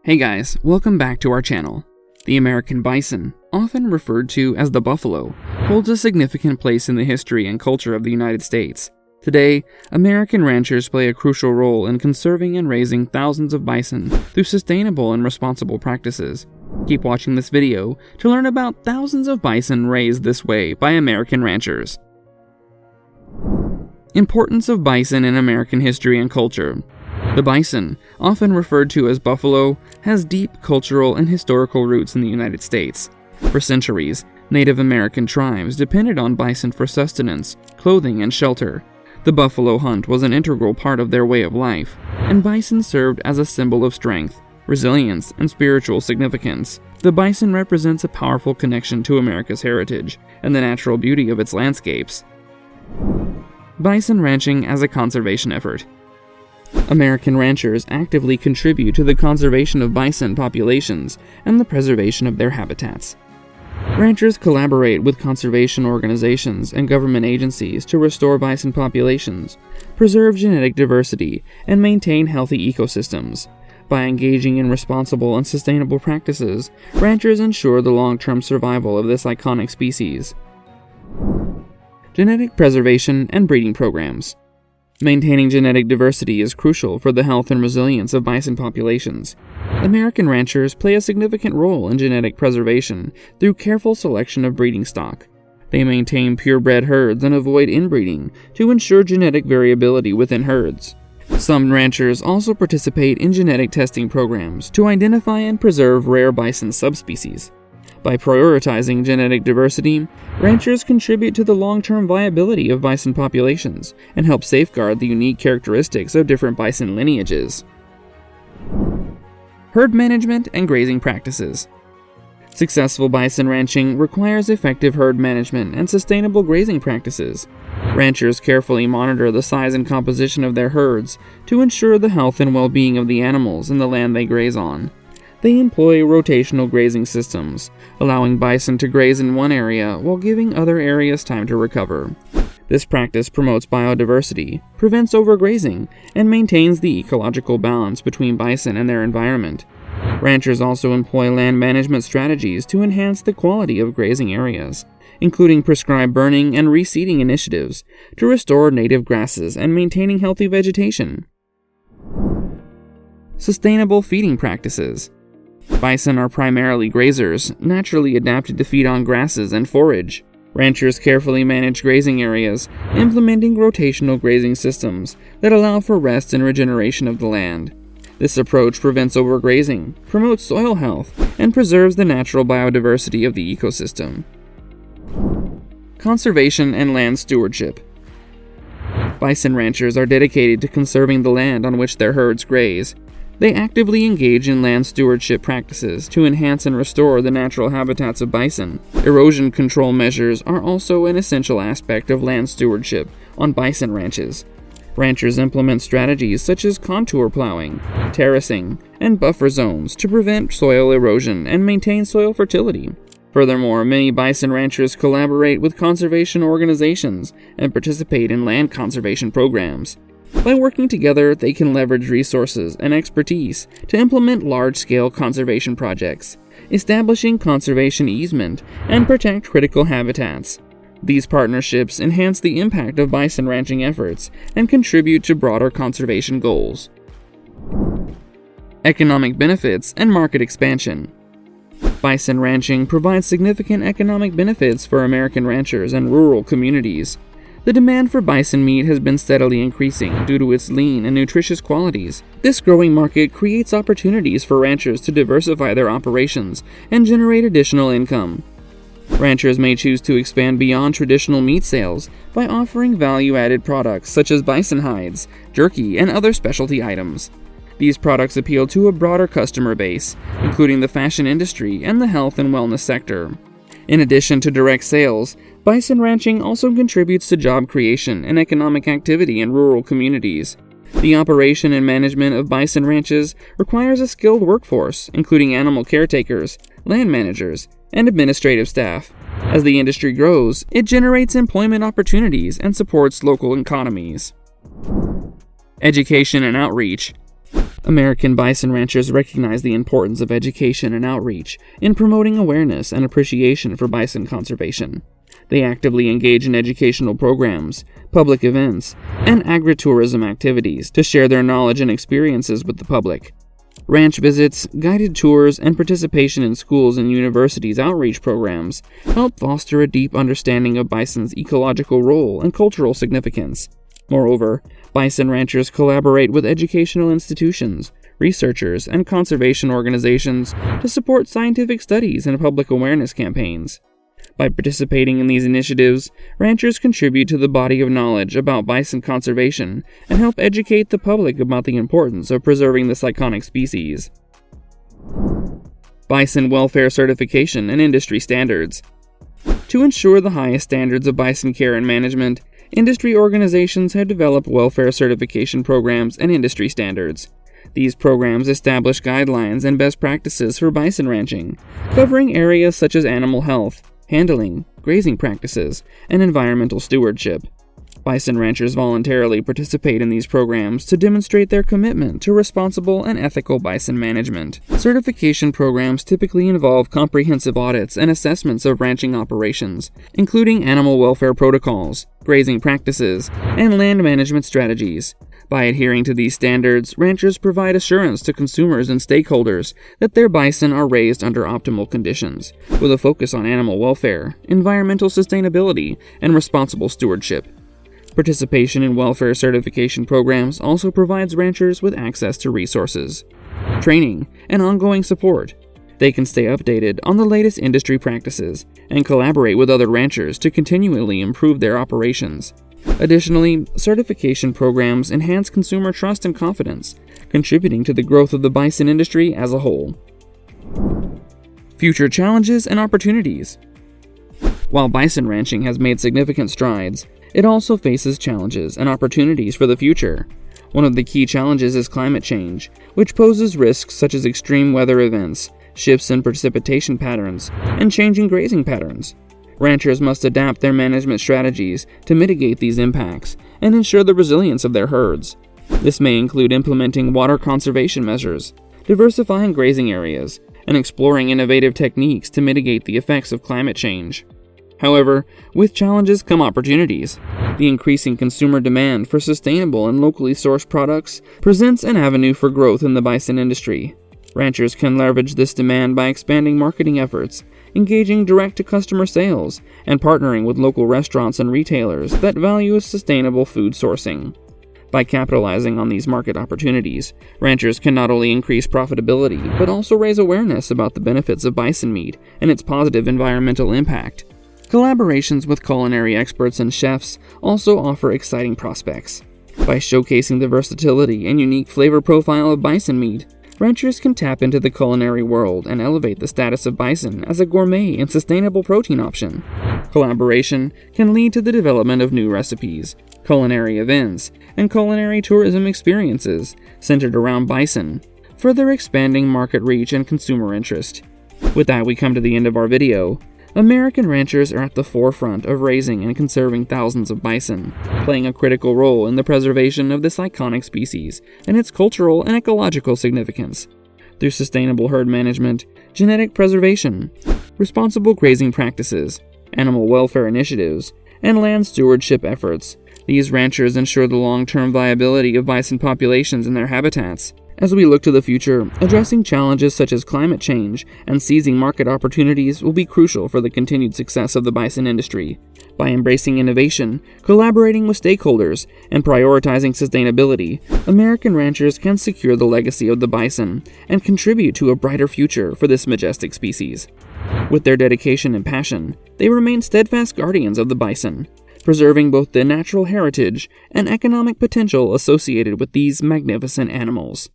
Hey guys, welcome back to our channel. The American bison, often referred to as the buffalo, holds a significant place in the history and culture of the United States. Today, American ranchers play a crucial role in conserving and raising thousands of bison through sustainable and responsible practices. Keep watching this video to learn about thousands of bison raised this way by American ranchers. Importance of bison in American history and culture. The bison, often referred to as buffalo, has deep cultural and historical roots in the United States. For centuries, Native American tribes depended on bison for sustenance, clothing, and shelter. The buffalo hunt was an integral part of their way of life, and bison served as a symbol of strength, resilience, and spiritual significance. The bison represents a powerful connection to America's heritage and the natural beauty of its landscapes. Bison ranching as a conservation effort. American ranchers actively contribute to the conservation of bison populations and the preservation of their habitats. Ranchers collaborate with conservation organizations and government agencies to restore bison populations, preserve genetic diversity, and maintain healthy ecosystems. By engaging in responsible and sustainable practices, ranchers ensure the long-term survival of this iconic species. Genetic preservation and breeding programs. Maintaining genetic diversity is crucial for the health and resilience of bison populations. American ranchers play a significant role in genetic preservation through careful selection of breeding stock. They maintain purebred herds and avoid inbreeding to ensure genetic variability within herds. Some ranchers also participate in genetic testing programs to identify and preserve rare bison subspecies. By prioritizing genetic diversity, ranchers contribute to the long-term viability of bison populations and help safeguard the unique characteristics of different bison lineages. Herd management and grazing practices. Successful bison ranching requires effective herd management and sustainable grazing practices. Ranchers carefully monitor the size and composition of their herds to ensure the health and well-being of the animals and the land they graze on. They employ rotational grazing systems, allowing bison to graze in one area while giving other areas time to recover. This practice promotes biodiversity, prevents overgrazing, and maintains the ecological balance between bison and their environment. Ranchers also employ land management strategies to enhance the quality of grazing areas, including prescribed burning and reseeding initiatives to restore native grasses and maintaining healthy vegetation. Sustainable feeding practices. Bison are primarily grazers, naturally adapted to feed on grasses and forage. Ranchers carefully manage grazing areas, implementing rotational grazing systems that allow for rest and regeneration of the land. This approach prevents overgrazing, promotes soil health, and preserves the natural biodiversity of the ecosystem. Conservation and land stewardship. Bison ranchers are dedicated to conserving the land on which their herds graze. They actively engage in land stewardship practices to enhance and restore the natural habitats of bison. Erosion control measures are also an essential aspect of land stewardship on bison ranches. Ranchers implement strategies such as contour plowing, terracing, and buffer zones to prevent soil erosion and maintain soil fertility. Furthermore, many bison ranchers collaborate with conservation organizations and participate in land conservation programs. By working together, they can leverage resources and expertise to implement large-scale conservation projects, establishing conservation easement, and protect critical habitats. These partnerships enhance the impact of bison ranching efforts and contribute to broader conservation goals. Economic benefits and market expansion. Bison ranching provides significant economic benefits for American ranchers and rural communities. The demand for bison meat has been steadily increasing due to its lean and nutritious qualities. This growing market creates opportunities for ranchers to diversify their operations and generate additional income. Ranchers may choose to expand beyond traditional meat sales by offering value-added products such as bison hides, jerky, and other specialty items. These products appeal to a broader customer base, including the fashion industry and the health and wellness sector. In addition to direct sales, bison ranching also contributes to job creation and economic activity in rural communities. The operation and management of bison ranches requires a skilled workforce, including animal caretakers, land managers, and administrative staff. As the industry grows, it generates employment opportunities and supports local economies. Education and outreach. American bison ranchers recognize the importance of education and outreach in promoting awareness and appreciation for bison conservation. They actively engage in educational programs, public events, and agritourism activities to share their knowledge and experiences with the public. Ranch visits, guided tours, and participation in schools and universities' outreach programs help foster a deep understanding of bison's ecological role and cultural significance. Moreover, bison ranchers collaborate with educational institutions, researchers, and conservation organizations to support scientific studies and public awareness campaigns. By participating in these initiatives, ranchers contribute to the body of knowledge about bison conservation and help educate the public about the importance of preserving this iconic species. Bison welfare certification and industry standards. To ensure the highest standards of bison care and management, industry organizations have developed welfare certification programs and industry standards. These programs establish guidelines and best practices for bison ranching, covering areas such as animal health, handling, grazing practices, and environmental stewardship. Bison ranchers voluntarily participate in these programs to demonstrate their commitment to responsible and ethical bison management. Certification programs typically involve comprehensive audits and assessments of ranching operations, including animal welfare protocols, grazing practices, and land management strategies. By adhering to these standards, ranchers provide assurance to consumers and stakeholders that their bison are raised under optimal conditions, with a focus on animal welfare, environmental sustainability, and responsible stewardship. Participation in welfare certification programs also provides ranchers with access to resources, training, and ongoing support. They can stay updated on the latest industry practices and collaborate with other ranchers to continually improve their operations. Additionally, certification programs enhance consumer trust and confidence, contributing to the growth of the bison industry as a whole. Future challenges and opportunities. While bison ranching has made significant strides, it also faces challenges and opportunities for the future. One of the key challenges is climate change, which poses risks such as extreme weather events, shifts in precipitation patterns, and changing grazing patterns. Ranchers must adapt their management strategies to mitigate these impacts and ensure the resilience of their herds. This may include implementing water conservation measures, diversifying grazing areas, and exploring innovative techniques to mitigate the effects of climate change. However, with challenges come opportunities. The increasing consumer demand for sustainable and locally sourced products presents an avenue for growth in the bison industry. Ranchers can leverage this demand by expanding marketing efforts, engaging direct-to-customer sales, and partnering with local restaurants and retailers that value sustainable food sourcing. By capitalizing on these market opportunities, ranchers can not only increase profitability, but also raise awareness about the benefits of bison meat and its positive environmental impact. Collaborations with culinary experts and chefs also offer exciting prospects. By showcasing the versatility and unique flavor profile of bison meat, ranchers can tap into the culinary world and elevate the status of bison as a gourmet and sustainable protein option. Collaboration can lead to the development of new recipes, culinary events, and culinary tourism experiences centered around bison, further expanding market reach and consumer interest. With that, we come to the end of our video. American ranchers are at the forefront of raising and conserving thousands of bison, playing a critical role in the preservation of this iconic species and its cultural and ecological significance. Through sustainable herd management, genetic preservation, responsible grazing practices, animal welfare initiatives, and land stewardship efforts, these ranchers ensure the long-term viability of bison populations and their habitats. As we look to the future, addressing challenges such as climate change and seizing market opportunities will be crucial for the continued success of the bison industry. By embracing innovation, collaborating with stakeholders, and prioritizing sustainability, American ranchers can secure the legacy of the bison and contribute to a brighter future for this majestic species. With their dedication and passion, they remain steadfast guardians of the bison, preserving both the natural heritage and economic potential associated with these magnificent animals.